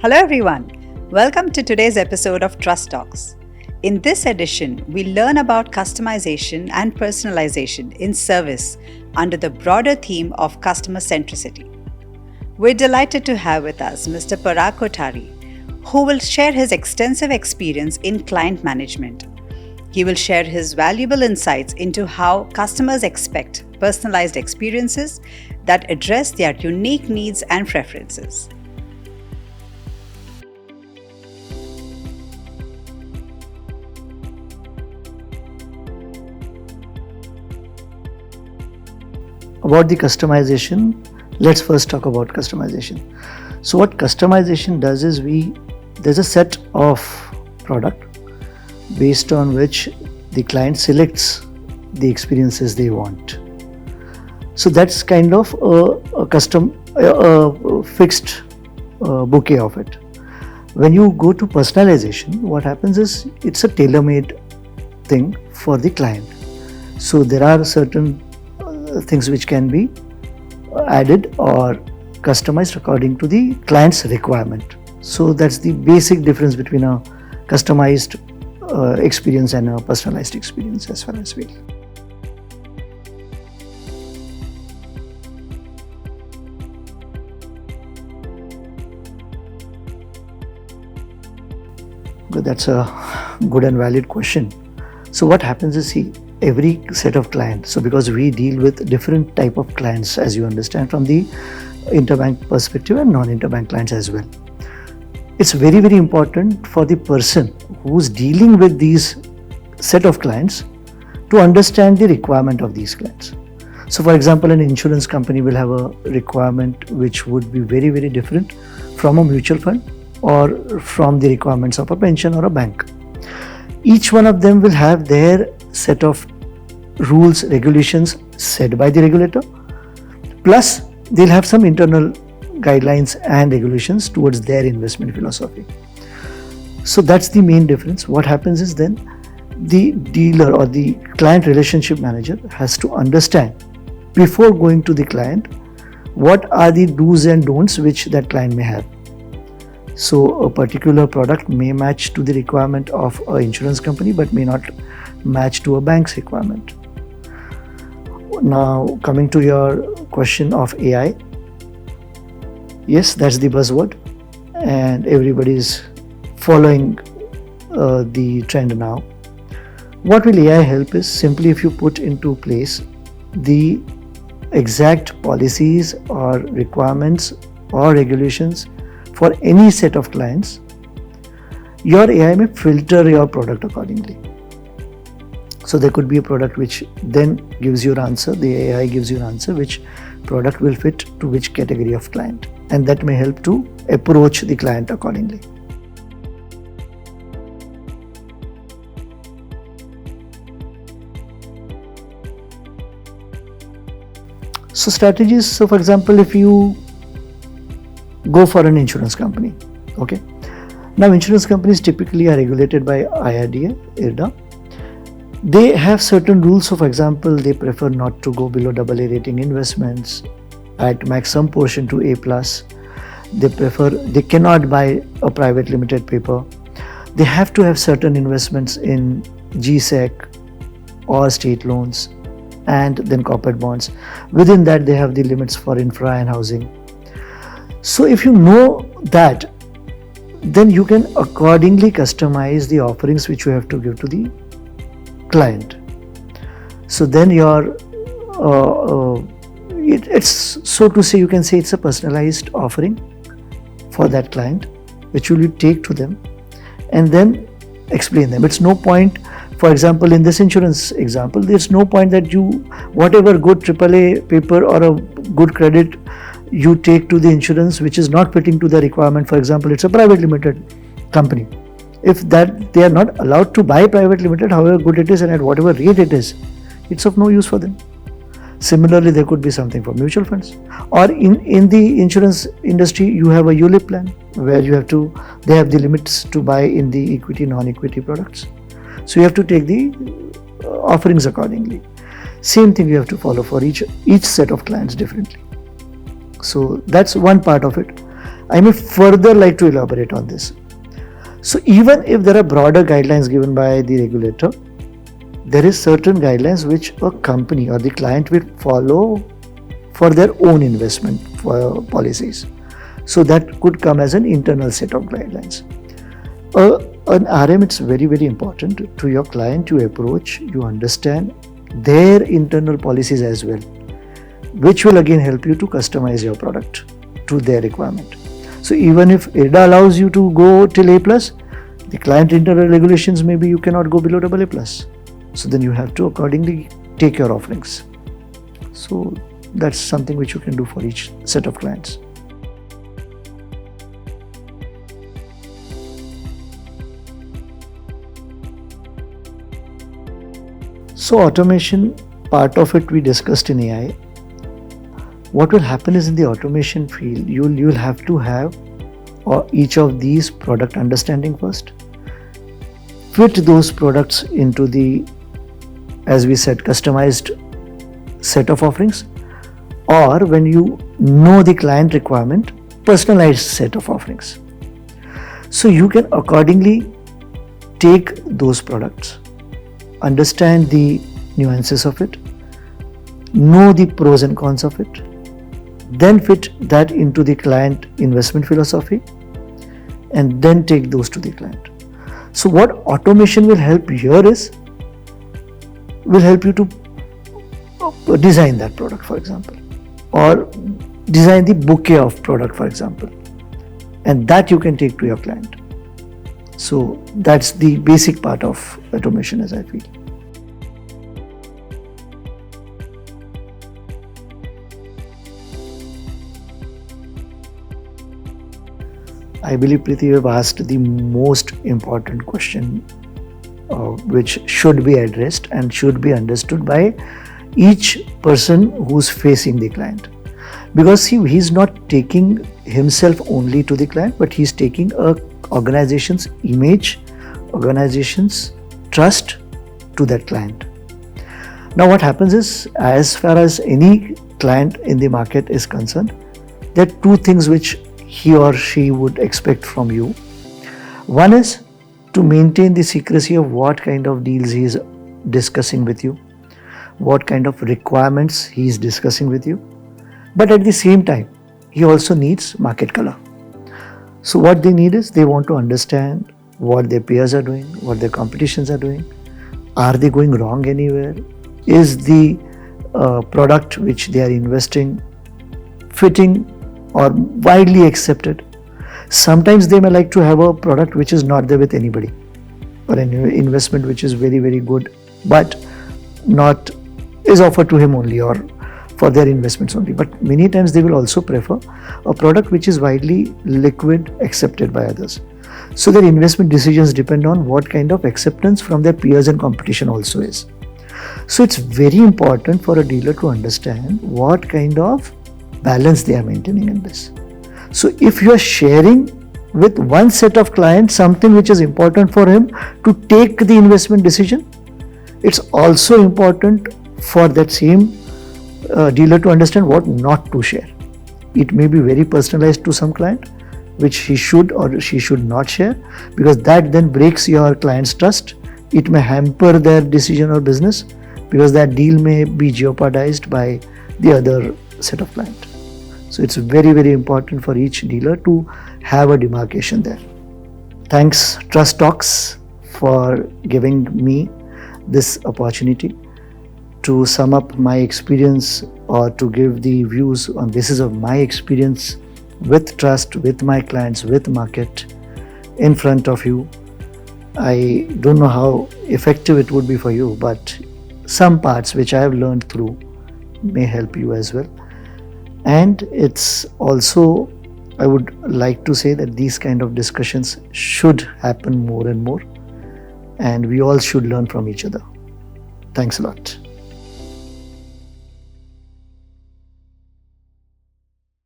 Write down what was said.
Hello everyone, welcome to today's episode of Trust Talks. In this edition, we learn about customization and personalization in service under the broader theme of customer centricity. We're delighted to have with us Mr. Parag Kothari, who will share his extensive experience in client management. He will share his valuable insights into how customers expect personalized experiences that address their unique needs and preferences. About the customization, let's first talk about customization. So what customization does is there's a set of product based on which the client selects the experiences they want. So that's kind of a fixed bouquet of it. When you go to personalization, what happens is it's a tailor-made thing for the client. So there are certain things which can be added or customized according to the client's requirement. So that's the basic difference between a customized experience and a personalized experience as far as we. But that's a good and valid question. So what happens is, every set of clients, so because we deal with different type of clients, as you understand, from the interbank perspective and non-interbank clients as well. It's very, very important for the person who's dealing with these set of clients to understand the requirement of these clients. So for example, an insurance company will have a requirement which would be very, very different from a mutual fund or from the requirements of a pension or a bank. Each one of them will have their set of rules, regulations set by the regulator, plus they'll have some internal guidelines and regulations towards their investment philosophy. So that's the main difference. What happens is then the dealer or the client relationship manager has to understand before going to the client what are the do's and don'ts which that client may have. So a particular product may match to the requirement of an insurance company but may not match to a bank's requirement. Now coming to your question of AI, yes, that's the buzzword and everybody is following the trend now. What will AI help is simply if you put into place the exact policies or requirements or regulations for any set of clients, your AI may filter your product accordingly. So there could be a product which then gives you an answer, the AI gives you an answer which product will fit to which category of client, and that may help to approach the client accordingly. So strategies, so for example, if you go for an insurance company, okay. Now insurance companies typically are regulated by IRDA. They have certain rules. So for example, they prefer not to go below AA rating investments, at max some portion to A+. They cannot buy a private limited paper. They have to have certain investments in GSEC or state loans and then corporate bonds. Within that, they have the limits for infra and housing. So if you know that, then you can accordingly customize the offerings which you have to give to the client. So then your it's so to say, you can say it's a personalized offering for that client which will you take to them and then explain them. It's no point, for example, in this insurance example, there's no point that you whatever good AAA paper or a good credit you take to the insurance which is not fitting to the requirement. For example, it's a private limited company. If that they are not allowed to buy private limited, however good it is and at whatever rate it is, it's of no use for them. Similarly, there could be something for mutual funds, or in the insurance industry, you have a ULIP plan where they have the limits to buy in the equity, non-equity products. So you have to take the offerings accordingly. Same thing you have to follow for each set of clients differently. So that's one part of it. I may further like to elaborate on this. So even if there are broader guidelines given by the regulator, there is certain guidelines which a company or the client will follow for their own investment policies. So that could come as an internal set of guidelines. An RM, it's very, very important to your client you approach, you understand their internal policies as well, which will again help you to customize your product to their requirement. So even if IRDA allows you to go till A+, the client internal regulations, maybe you cannot go below AA+. So then you have to accordingly take your offerings. So that's something which you can do for each set of clients. So automation, part of it we discussed in AI. What will happen is in the automation field, you'll have to have each of these product understanding first, fit those products into the, as we said, customized set of offerings, or when you know the client requirement, personalized set of offerings. So you can accordingly take those products, understand the nuances of it, know the pros and cons of it, then fit that into the client investment philosophy, and then take those to the client. So what automation will help here is, will help you to design that product, for example, or design the bouquet of product, for example, and that you can take to your client. So that's the basic part of automation, as I feel. I believe, Preeti, you have asked the most important question, which should be addressed and should be understood by each person who's facing the client. Because see, he's not taking himself only to the client, but he's taking a organization's image, organization's trust to that client. Now what happens is, as far as any client in the market is concerned, there are two things which he or she would expect from you. One is to maintain the secrecy of what kind of deals he is discussing with you, what kind of requirements he is discussing with you. But at the same time, he also needs market color. So what they need is, they want to understand what their peers are doing, what their competitions are doing. Are they going wrong anywhere? Is the product which they are investing fitting or widely accepted? Sometimes they may like to have a product which is not there with anybody, or an investment which is very, very good, but not is offered to him only or for their investments only. But many times they will also prefer a product which is widely liquid, accepted by others. So their investment decisions depend on what kind of acceptance from their peers and competition also is. So it's very important for a dealer to understand what kind of balance they are maintaining in this. So if you are sharing with one set of clients something which is important for him to take the investment decision, it's also important for that same dealer to understand what not to share. It may be very personalized to some client, which he should or she should not share, because that then breaks your client's trust. It may hamper their decision or business, because that deal may be jeopardized by the other set of client. So it's very, very important for each dealer to have a demarcation there. Thanks Trust Talks for giving me this opportunity to sum up my experience, or to give the views on basis of my experience with trust, with my clients, with market in front of you. I don't know how effective it would be for you, but some parts which I have learned through may help you as well. And it's also, I would like to say that these kind of discussions should happen more and more, and we all should learn from each other. Thanks a lot.